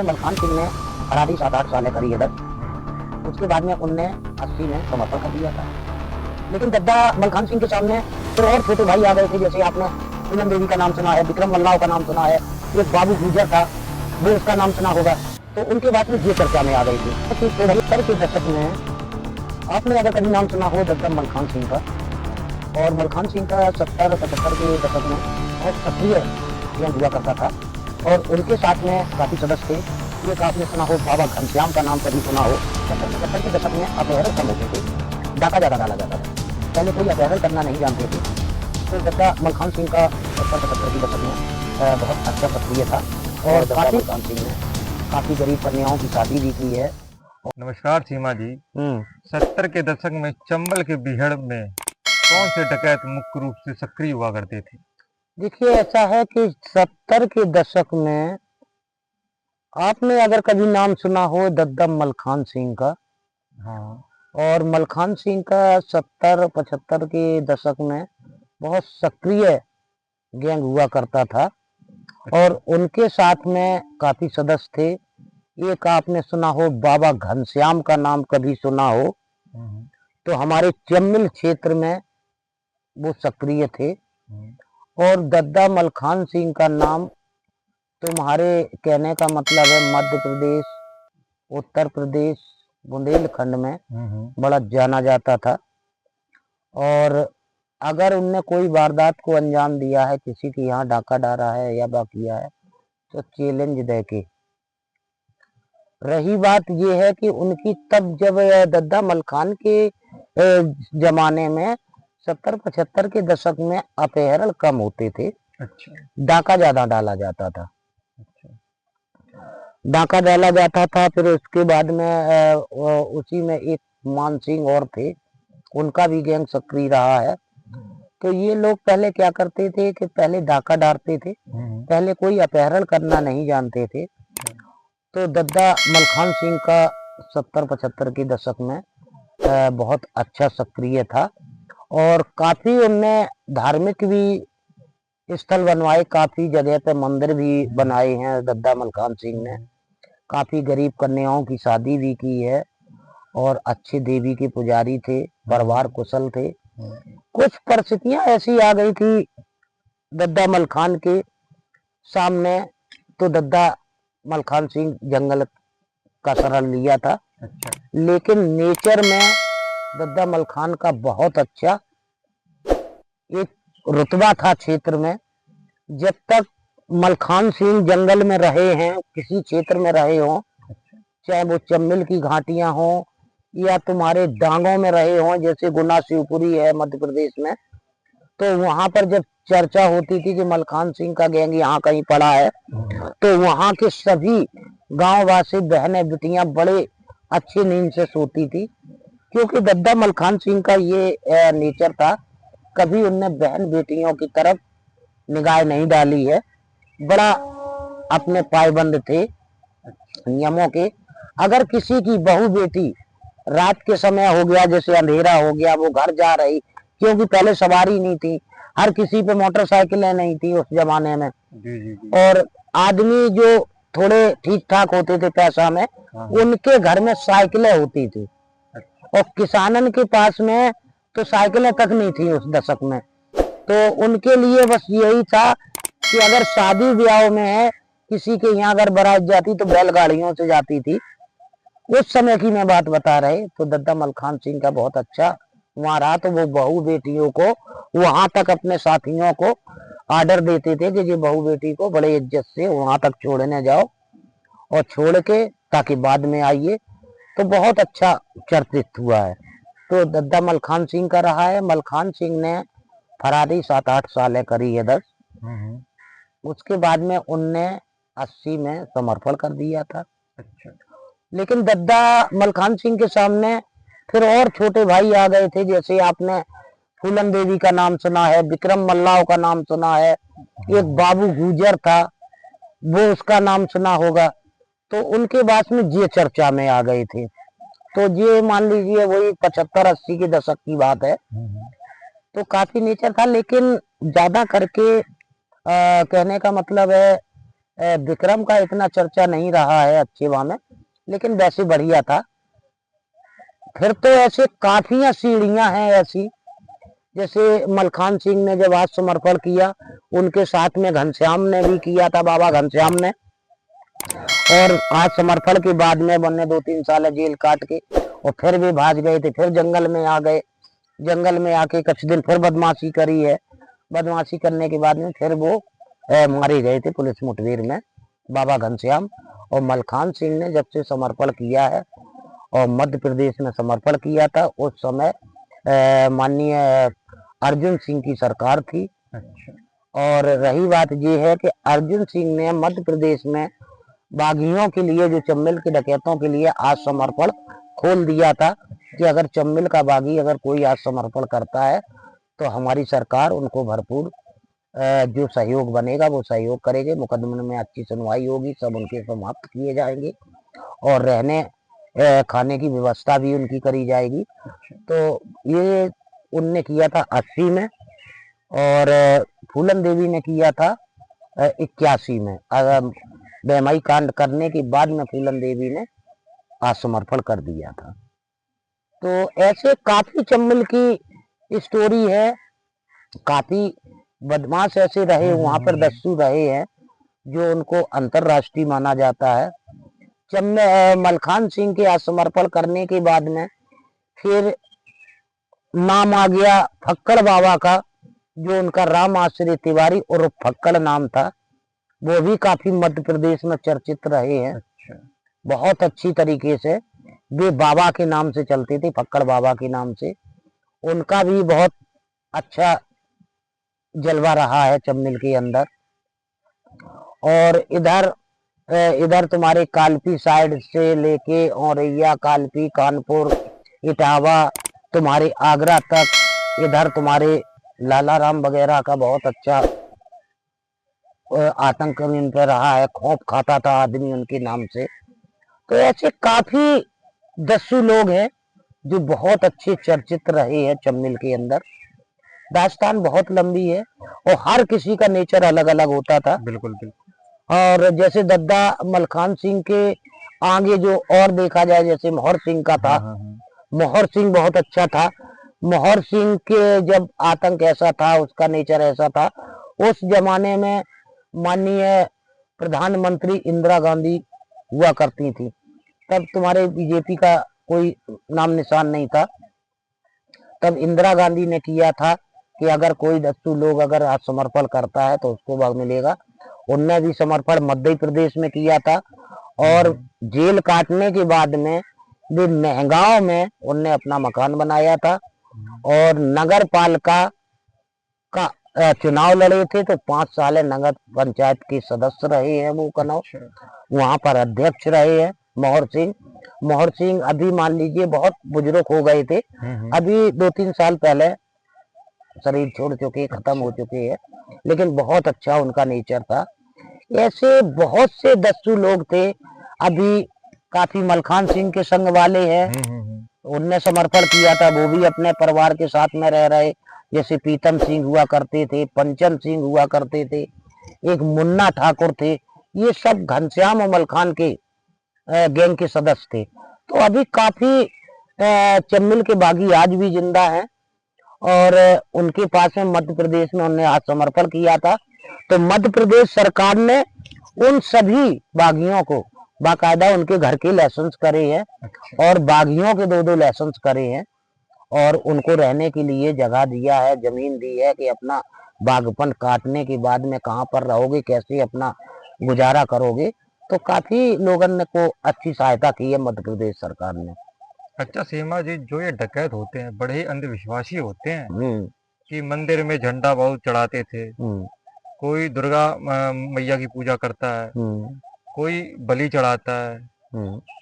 मलखान सिंह ने फरारी 7-8 साल करी इधर। उसके बाद में उनने 80 में समर्पण कर दिया था। लेकिन गद्दा मलखान सिंह के सामने फिर और छोटे भाई आ गए थे, जैसे आपने पूनम देवी का नाम सुना है, विक्रम मल्लाव का नाम सुना है, एक बाबू गुजर था, वो उसका नाम सुना होगा। तो उनके बाद में ये चर्चा में आ गई थी। 73 के दशक में आपने अगर कभी नाम सुना हो गद्दा मलखान सिंह का, और मलखान सिंह का 70-75 के दशक में बहुत सक्रिय हुआ करता था, और उनके साथ में काफी सदस्य थे। एक आपने सुना हो बाबा घनश्याम का नाम कभी सुना हो। 70-75 के दशक में अपहरण कम होते थे, डाका ज्यादा डाला जाता था। पहले कोई अपहरण करना नहीं जानते थे। तो गद्दा मलखान सिंह का 70-75 के दशक में बहुत अच्छा सक्रिय था, और काफी मलखान सिंह ने काफी गरीब कन्याओं की शादी भी की है। नमस्कार सीमा जी। 70 के दशक में चंबल के बीहड़ में कौन से डकैत मुख्य रूप से सक्रिय हुआ करते थे? देखिए, ऐसा है कि 70 के दशक में आपने अगर कभी नाम सुना हो दद्दा मलखान सिंह का, हाँ। और मलखान सिंह का 70-75 के दशक में बहुत सक्रिय गैंग हुआ करता था, और उनके साथ में काफी सदस्य थे। एक आपने सुना हो बाबा घनश्याम का नाम कभी सुना हो, तो हमारे चम्बिल क्षेत्र में वो सक्रिय थे। और दद्दा मलखान सिंह का नाम तुम्हारे कहने का मतलब है मध्य प्रदेश, उत्तर प्रदेश, बुंदेलखंड में बड़ा जाना जाता था। और अगर उनने कोई वारदात को अंजाम दिया है, किसी के यहाँ डाका डाला है या किया है, तो चैलेंज दे के। रही बात यह है कि उनकी तब जब दद्दा मलखान के जमाने में 70-75 के दशक में अपहरण कम होते थे। अच्छा। डाका ज्यादा डाला जाता था। अच्छा। डाका डाला जाता था। फिर उसके बाद में उसी में एक मान सिंह और थे, उनका भी गैंग सक्रिय रहा है। तो ये लोग पहले क्या करते थे कि पहले डाका डालते थे, पहले कोई अपहरण करना नहीं जानते थे। तो दद्दा मलखान सिंह का 70-75 के दशक में बहुत अच्छा सक्रिय था, और काफी उनने धार्मिक भी स्थल बनवाए, काफी जगह पे मंदिर भी बनाए हैं दद्दा मलखान सिंह ने। काफी गरीब कन्याओं की शादी भी की है, और अच्छे देवी के पुजारी थे, परिवार कुशल थे। कुछ परिस्थितियां ऐसी आ गई थी दद्दा मलखान के सामने, तो दद्दा मलखान सिंह जंगल का शरण लिया था। अच्छा। लेकिन नेचर में दद्दा मलखान का बहुत अच्छा एक रुतबा था क्षेत्र में। जब तक मलखान सिंह जंगल में रहे हैं, किसी क्षेत्र में रहे हों, चाहे वो चम्बिल की घाटियां हों या तुम्हारे डांगों में रहे हों, जैसे गुना शिवपुरी है मध्य प्रदेश में, तो वहां पर जब चर्चा होती थी कि मलखान सिंह का गैंग यहाँ कहीं पड़ा है, तो वहां के सभी गांववासी बहनें बिटियां बड़े अच्छी नींद से सोती थी, क्योंकि दद्दा मलखान सिंह का ये नेचर था, कभी उनने बहन बेटियों की तरफ निगाह नहीं डाली है। बड़ा अपने पायबंद थे नियमों के। अगर किसी की बहू बेटी रात के समय हो गया, जैसे अंधेरा हो गया, वो घर जा रही, क्योंकि पहले सवारी नहीं थी, हर किसी पे मोटरसाइकिलें नहीं थी उस जमाने में। जी। और आदमी जो थोड़े ठीक ठाक होते थे पैसा में, उनके घर में साइकिलें होती थी। और किसानन के पास में तो साइकिलें तक नहीं थी उस दशक में। तो उनके लिए बस यही था कि अगर शादी ब्याह में है, किसी के यहाँ अगर बारात जाती तो बैलगाड़ियों से जाती थी। उस समय की मैं बात बता रहे, तो दद्दा मलखान सिंह का बहुत अच्छा वहां रहा। तो वो बहू बेटियों को वहां तक अपने साथियों को आर्डर देते थे कि ये बहू बेटी को बड़े इज्जत से वहां तक छोड़ने जाओ, और छोड़ के ताकि बाद में आइए। तो बहुत अच्छा चर्चित हुआ है। तो दद्दा मलखान सिंह का रहा है। मलखान सिंह ने फरारी 7-8 साल करी है 10। उसके बाद में उनने 80 में समर्पण कर दिया था। अच्छा। लेकिन दद्दा मलखान सिंह के सामने फिर और छोटे भाई आ गए थे, जैसे आपने फूलन देवी का नाम सुना है, विक्रम मल्लाव का नाम सुना है, एक बाबू गुजर था, वो उसका नाम सुना होगा। तो उनके बाद में ये चर्चा में आ गए थे। तो ये मान लीजिए वही 75-80 के दशक की बात है। तो काफी नेचर था, लेकिन ज्यादा करके कहने का मतलब है विक्रम का इतना चर्चा नहीं रहा है अच्छे वहां में, लेकिन वैसे बढ़िया था। फिर तो ऐसे काफी सीढ़ियां हैं ऐसी, जैसे मलखान सिंह ने जब आत्मसमर्पण किया, उनके साथ में घनश्याम ने भी किया था, बाबा घनश्याम ने। और आत्मसमर्पण के बाद में उन्होंने 2-3 साल जेल काट के और फिर भी भाग गए थे, फिर जंगल में आ गए। जंगल में आके कुछ दिन फिर बदमाशी करी है। बदमाशी करने के बाद में फिर वो मारे गए थे पुलिस मुठभेड़ में, बाबा घनश्याम। और मलखान सिंह ने जब से समर्पण किया है और मध्य प्रदेश में समर्पण किया था, उस समय माननीय अर्जुन सिंह की सरकार थी। अच्छा। और रही बात ये है कि अर्जुन सिंह ने मध्य प्रदेश में बागियों के लिए, जो चम्बिल के डकैतों के लिए आत्मसमर्पण खोल दिया था कि अगर चम्बिल का बागी अगर कोई आत्मसमर्पण करता है तो हमारी सरकार उनको भरपूर जो सहयोग बनेगा वो सहयोग करेगी। मुकदमे में अच्छी सुनवाई होगी, सब उनके समाप्त किए जाएंगे और रहने खाने की व्यवस्था भी उनकी करी जाएगी। तो ये उनने किया था 80 में और फूलन देवी ने किया था 81 में। बेमाई कांड करने के बाद में फूलन देवी ने आत्मसमर्पण कर दिया था। तो ऐसे काफी चम्बिल की स्टोरी है, काफी बदमाश ऐसे रहे वहां पर, दस्यु रहे हैं जो उनको अंतरराष्ट्रीय माना जाता है। मलखान सिंह के आत्मसमर्पण करने के बाद में फिर नाम आ गया फक्कड़ बाबा का, जो उनका राम आश्रित तिवारी और फक्कड़ नाम था। वो भी काफी मध्य प्रदेश में चर्चित रहे हैं। अच्छा। बहुत अच्छी तरीके से वे बाबा के नाम से चलते थे, फक्कड़ बाबा के नाम से। उनका भी बहुत अच्छा जलवा रहा है चम्बिल के अंदर। और इधर तुम्हारे कालपी साइड से लेके औरैया, कालपी, कानपुर, इटावा, तुम्हारे आगरा तक, इधर तुम्हारे लालाराम वगैरह का बहुत अच्छा आतंक इन पर रहा है, खौफ खाता था आदमी उनके नाम से। तो ऐसे काफी दस्यु लोग हैं जो बहुत अच्छे चर्चित रहे हैं चम्बिल के अंदर। दास्तान बहुत लंबी है और हर किसी का नेचर अलग अलग होता था। बिल्कुल बिल्कुल। और जैसे दद्दा मलखान सिंह के आगे जो और देखा जाए, जैसे मोहर सिंह का था। मोहर सिंह बहुत अच्छा था। मोहर सिंह के जब आतंक ऐसा था, उसका नेचर ऐसा था, उस जमाने में माननीय प्रधानमंत्री इंदिरा गांधी हुआ करती थी, तब तुम्हारे बीजेपी का कोई नाम निशान नहीं था। तब इंदिरा गांधी ने किया था कि अगर कोई दस्यु लोग अगर आत्मसमर्पण करता है तो उसको भाग मिलेगा। उनने भी समर्पण मध्य प्रदेश में किया था और जेल काटने के बाद में वे महगांव में उनने अपना मकान बनाया था और नगर पालिका का चुनाव लड़े थे। तो 5 साल नगर पंचायत के सदस्य रहे हैं वो कनौ, वहां पर अध्यक्ष रहे हैं मोहर सिंह। मोहर सिंह अभी मान लीजिए बहुत बुजुर्ग हो गए थे, अभी 2-3 साल पहले शरीर छोड़ चुके, खत्म हो चुके हैं, लेकिन बहुत अच्छा उनका नेचर था। ऐसे बहुत से दस्यु लोग थे। अभी काफी मलखान सिंह के संग वाले हैं, उनने समर्पण किया था, वो भी अपने परिवार के साथ में रह रहे। जैसे पीतम सिंह हुआ करते थे, पंचम सिंह हुआ करते थे, एक मुन्ना ठाकुर थे। ये सब घनश्याम और मलखान के गैंग के सदस्य थे। तो अभी काफी चम्बिल के बागी आज भी जिंदा हैं और उनके पास में मध्य प्रदेश में उन्होंने आत्मसमर्पण किया था। तो मध्य प्रदेश सरकार ने उन सभी बागियों को बाकायदा उनके घर के लाइसेंस करे हैं और बागियों के 2-2 लाइसेंस करे हैं और उनको रहने के लिए जगह दिया है, जमीन दी है कि अपना बागपन काटने के बाद में कहाँ पर रहोगे, कैसे अपना गुजारा करोगे। तो काफी लोगों ने को अच्छी सहायता की है मध्य प्रदेश सरकार ने। अच्छा सीमा जी, जो ये डकैत होते हैं बड़े ही अंधविश्वासी होते हैं कि मंदिर में झंडा बहुत चढ़ाते थे, कोई दुर्गा मैया की पूजा करता है, कोई बलि चढ़ाता है,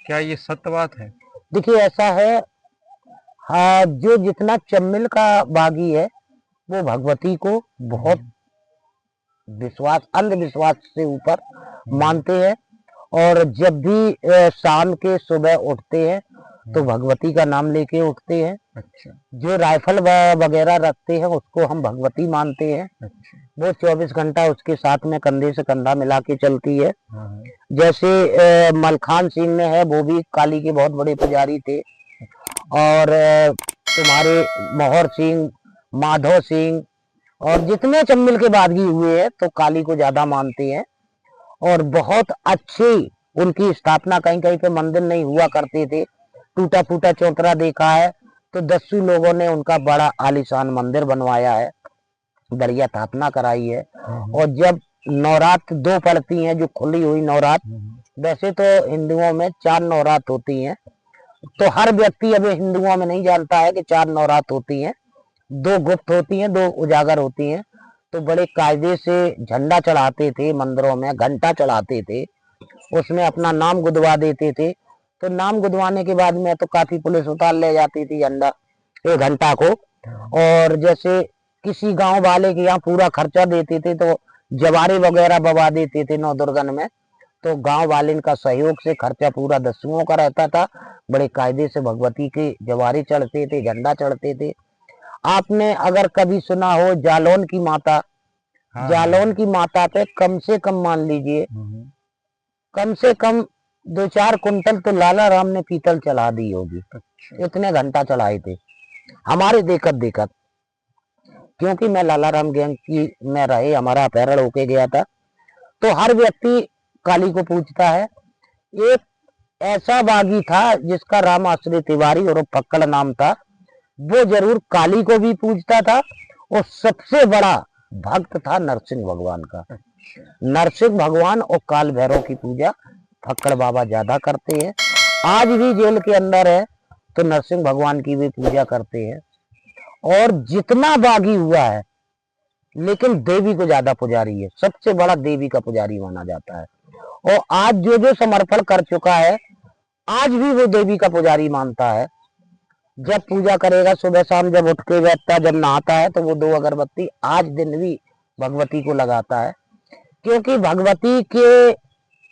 क्या ये सत्य बात है? देखिए ऐसा है, हाँ, जो जितना चम्बिल का बागी है वो भगवती को बहुत विश्वास, अंधविश्वास से ऊपर मानते हैं। और जब भी शाम के सुबह उठते हैं तो भगवती का नाम लेके उठते हैं। अच्छा। जो राइफल वगैरह रखते हैं उसको हम भगवती मानते हैं। अच्छा। वो 24 घंटा उसके साथ में कंधे से कंधा मिला के चलती है। हाँ। जैसे मलखान सिंह ने है, वो भी काली के बहुत बड़े पुजारी थे। और तुम्हारे मोहर सिंह, माधव सिंह और जितने चम्मिल के बागी हुए हैं तो काली को ज्यादा मानते हैं। और बहुत अच्छी उनकी स्थापना, कहीं कहीं पे मंदिर नहीं हुआ करते थे, टूटा फूटा चौतरा देखा है, तो दस्यु लोगों ने उनका बड़ा आलीशान मंदिर बनवाया है, बढ़िया स्थापना कराई है। और जब नवरात्र 2 पड़ती हैं, जो खुली हुई नवरात्र, वैसे तो हिंदुओं में 4 नवरात्र होती हैं, तो हर व्यक्ति अब हिंदुओं में नहीं जानता है कि 4 नवरात्र होती हैं। 2 गुप्त होती हैं, 2 उजागर होती हैं। तो बड़े कायदे से झंडा चढ़ाते थे मंदिरों में, घंटा चढ़ाते थे, उसमें अपना नाम गुदवा देते थे। तो नाम गुदवाने के बाद में तो काफी पुलिस उतार ले जाती थी झंडा, ये घंटा को। और जैसे किसी गांव वाले के यहाँ पूरा खर्चा देते थे तो जवारे वगैरह बवा देते थे नवदुर्गन में, तो गांव वाले का सहयोग से खर्चा पूरा दस्युओं का रहता था। बड़े कायदे से भगवती के जवारे चढ़ते थे, झंडा चढ़ते थे। आपने अगर कभी सुना हो जालौन की माता, हाँ। जालौन की माता पे कम से कम मान लीजिए, कम से कम 2-4 कुंटल तो लाला राम ने पीतल चढ़ा दी होगी। अच्छा। इतने घंटा चढ़ाए थे हमारे देखत देखत, क्योंकि मैं लाला राम गैंग की में रहे, हमारा अपहरण होके गया था। तो हर व्यक्ति काली को पूजता है। एक ऐसा बागी था जिसका राम आश्रय तिवारी और फक्कड़ नाम था, वो जरूर काली को भी पूजता था। और सबसे बड़ा भक्त था नरसिंह भगवान का। नरसिंह भगवान और काल भैरव की पूजा फक्कड़ बाबा ज्यादा करते हैं। आज भी जेल के अंदर है तो नरसिंह भगवान की भी पूजा करते हैं। और जितना बागी हुआ है, लेकिन देवी को ज्यादा पुजारी है, सबसे बड़ा देवी का पुजारी माना जाता है। और आज जो जो समर्पण कर चुका है, आज भी वो देवी का पुजारी मानता है। जब पूजा करेगा, सुबह शाम जब उठ के बैठता, जब नहाता है, तो वो 2 अगरबत्ती आज दिन भी भगवती को लगाता है। क्योंकि भगवती के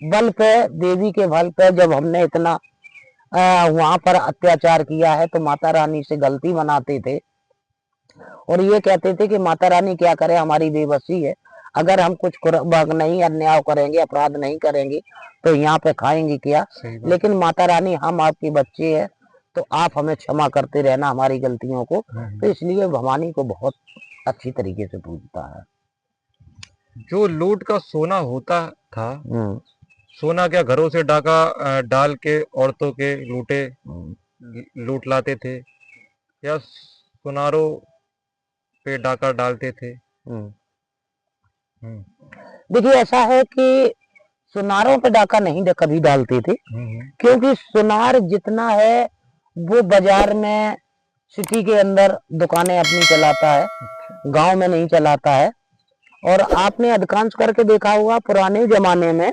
बल पे, देवी के बल पे जब हमने इतना वहां पर अत्याचार किया है, तो माता रानी से गलती मनाते थे और ये कहते थे कि माता रानी क्या करे, हमारी बेबसी है, अगर हम कुछ नहीं अन्याय करेंगे, अपराध नहीं करेंगे, तो यहाँ पे खाएंगे क्या। लेकिन माता रानी, हम आपके बच्चे हैं, तो आप हमें क्षमा करते रहना हमारी गलतियों को। तो इसलिए भवानी को बहुत अच्छी तरीके से पूजता है। जो लूट का सोना होता था, सोना क्या घरों से डाका डाल के औरतों के लूट लाते थे, या सुनारों पे डाका डालते थे? देखिए, ऐसा है कि सुनारों पे डाका नहीं कभी डालते थे, क्योंकि सुनार जितना है वो बाजार में, सिटी के अंदर दुकानें अपनी चलाता है, गांव में नहीं चलाता है। और आपने अधिकांश करके देखा हुआ, पुराने जमाने में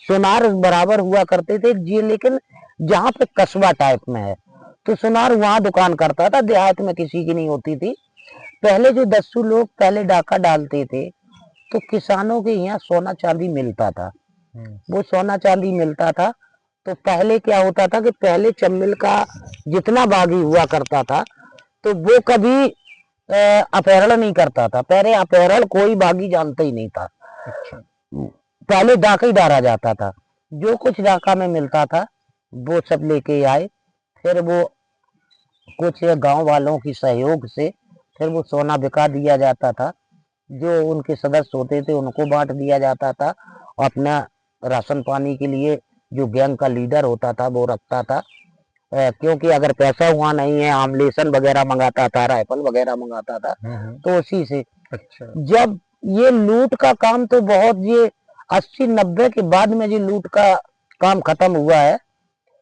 सुनार बराबर हुआ करते थे जी, लेकिन जहाँ पे कस्बा टाइप में है तो सुनार वहां दुकान करता था, देहात में किसी की नहीं होती थी। पहले जो दस्यु लोग पहले डाका डालते थे, तो किसानों के यहाँ सोना चांदी मिलता था। वो सोना चांदी मिलता था, तो पहले क्या होता था कि पहले चम्मिल का जितना बागी हुआ करता था, तो वो कभी अपहरण नहीं करता था। पहले अपहरण कोई बागी जानता ही नहीं था। पहले डाका ही डाला जाता था, जो कुछ डाका में मिलता था वो सब लेके आए, फिर वो कुछ गांव वालों की सहयोग से फिर वो सोना बिका दिया जाता था। जो उनके सदस्य होते थे उनको बांट दिया जाता था। अपना राशन पानी के लिए जो गैंग का लीडर होता था वो रखता था, क्योंकि अगर पैसा वहाँ नहीं है, आमलेशन वगैरह मंगाता था, राइफल वगैरह मंगाता था, तो उसी से। अच्छा। जब ये लूट का काम तो बहुत, ये 80-90 के बाद में जो लूट का काम खत्म हुआ है,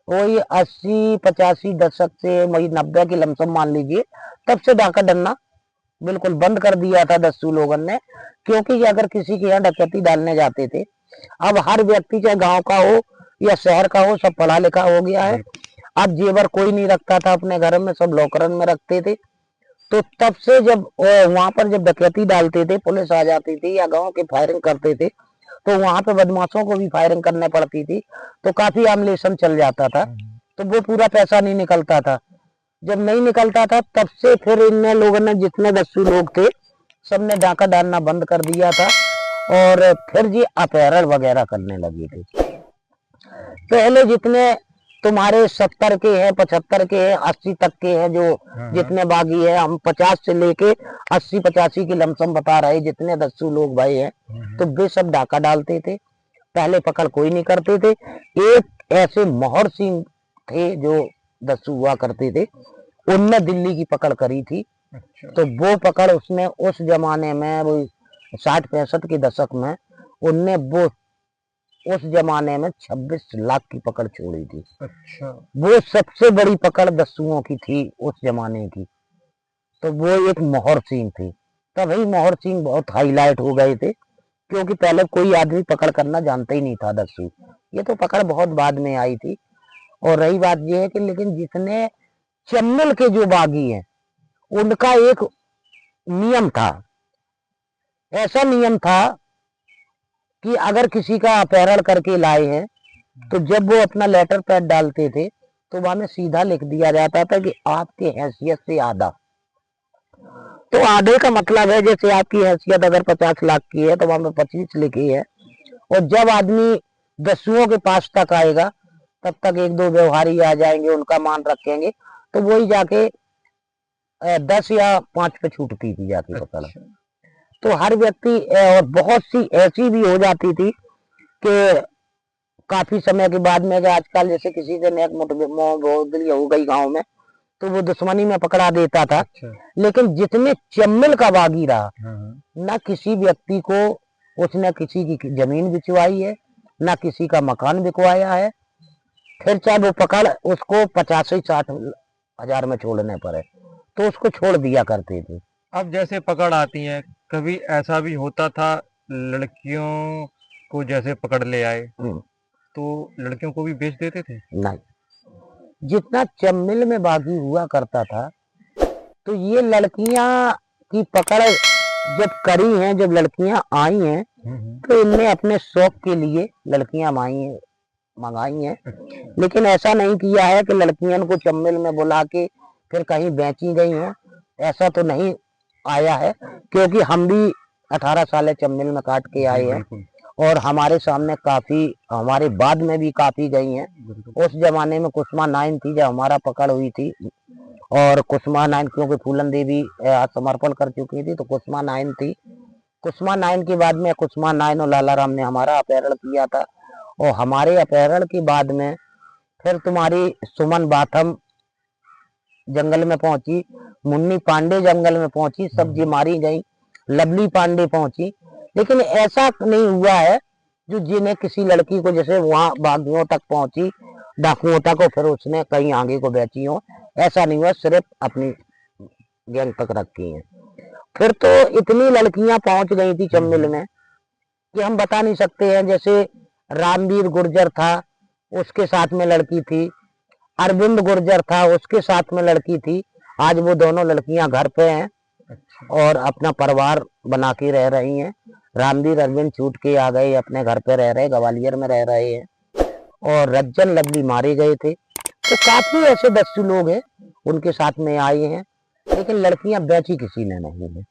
वो ये 80-85 दशक से, वही 90 की लमसम मान लीजिए, तब से डाका डरना बिल्कुल बंद कर दिया था दस्यु लोगों ने। क्योंकि अगर किसी के यहाँ डकैती डालने जाते थे, अब हर व्यक्ति चाहे गांव का हो या शहर का हो, सब पढ़ा लिखा हो गया है। अब जेवर कोई नहीं रखता था अपने घर में, सब लॉकरन में रखते थे। तो तब से जब वहां पर जब डकैती डालते थे, पुलिस आ जाती थी या गांव के फायरिंग करते थे, तो वहां पे बदमाशों को भी फायरिंग करने पड़ती थी, तो काफी आमलेशन चल जाता था। तो वो पूरा पैसा नहीं निकलता था। जब नहीं निकलता था तब से फिर इन लोगों ने, जितने दस्यु लोग थे, सबने डाका डालना बंद कर दिया था और फिर ये अपहरण वगैरह करने लगे थे। पहले जितने तुम्हारे 70 के हैं, 75 के हैं, 80 तक के हैं, जो जितने बागी है, हम 50 से लेके 80-85 की लमसम बता रहे, जितने दस्यु लोग भाई हैं, तो वे सब डाका डालते थे। पहले पकड़ कोई नहीं करते थे। एक ऐसे मोहर सिंह थे जो दस्यु हुआ करते थे, उनने दिल्ली की पकड़ करी थी। तो वो पकड़ उसने उस जमाने में, वो 60-65 के दशक में, उनने वो उस जमाने में 26 लाख की पकड़ छोड़ी थी। अच्छा। वो सबसे बड़ी पकड़ दस्युओं की थी उस जमाने की। तो वो एक मोहर सिंह थी। तभी मोहर सिंह बहुत हाईलाइट हो गए थे, क्योंकि पहले कोई आदमी पकड़ करना जानता ही नहीं था दस्यु। ये तो पकड़ बहुत बाद में आई थी। और रही बात ये है कि लेकिन जितने चम्मिल के जो बागी हैं, उनका एक नियम था, ऐसा नियम था कि अगर किसी का अपहरण करके लाए हैं, तो जब वो अपना लेटर पैड डालते थे तो वहां में सीधा लिख दिया जाता था कि आपकी हैसियत से आधा। तो आधे का मतलब है, जैसे आपकी हैसियत अगर 50 लाख की है तो वहां में 25 लिखी है, और जब आदमी दस्युओं के पास तक आएगा तब तक 1-2 व्यवहारी आ जाएंगे, उनका मान रखेंगे, तो वही जाके 10 या 5 पे छूटती थी जाके पकड़। तो हर व्यक्ति, और बहुत सी ऐसी भी हो जाती थी कि काफी समय के बाद में, आजकल जैसे किसी से नेक मुठभेड़ हो गई गांव में, तो वो दुश्मनी में पकड़ा देता था। लेकिन जितने चम्मिल का बागी रहा, ना किसी व्यक्ति को उसने किसी की जमीन बिचवाई है, ना किसी का मकान बिकवाया है। फिर चाहे वो पकड़ उसको 50-60 हजार में छोड़ने पड़े तो उसको छोड़ दिया करते थे। अब जैसे पकड़ आती है, कभी ऐसा भी होता था लड़कियों को जैसे पकड़ ले आए तो लड़कियों को भी बेच देते थे? नहीं, जितना चम्मिल में बागी हुआ करता था, तो ये लड़कियां की पकड़ जब करी हैं, जब लड़कियां आई हैं, तो इनने अपने शौक के लिए लड़कियां मंगाई हैं। लेकिन ऐसा नहीं किया है कि लड़कियों को चम्मिल में बुला के फिर कहीं बेची गई हो, ऐसा तो नहीं आया है। क्योंकि हम भी 18 साल चम्मिल में काट के आए हैं, और हमारे सामने काफी, हमारे बाद में भी काफी गई हैं। उस जमाने में कुसुमा 9 थी जब हमारा पकड़ हुई थी, और कुसुमा 9 क्योंकि फूलन देवी समर्पण कर चुकी थी, तो कुसुमा 9 थी। कुसुमा 9 के बाद में कुसुमा 9 और लाला राम ने हमारा अपहरण किया था, और हमारे अपहरण के बाद में फिर तुम्हारी सुमन बाथम जंगल में पहुंची, मुन्नी पांडे जंगल में पहुंची, सब जी मारी गई, लवली पांडे पहुंची। लेकिन ऐसा नहीं हुआ है जो जिन्हें किसी लड़की को जैसे वहां बागियों तक पहुंची, डाकुओं तक, और फिर उसने कहीं आगे को बेची हो, ऐसा नहीं हुआ। सिर्फ अपनी गैंग तक रखी है। फिर तो इतनी लड़कियां पहुंच गई थी चम्मिल में कि हम बता नहीं सकते हैं। जैसे रामवीर गुर्जर था, उसके साथ में लड़की थी, अरविंद गुर्जर था, उसके साथ में लड़की थी। आज वो दोनों लड़कियां घर पे हैं और अपना परिवार बना के रह रही हैं। रामवीर अरविंद छूट के आ गए, अपने घर पे रह रहे, ग्वालियर में रह रहे हैं, और रज्जन लवली मारे गए थे। तो काफी ऐसे दस्यु लोग हैं उनके साथ में आए हैं, लेकिन लड़कियां बेची किसी ने नहीं है।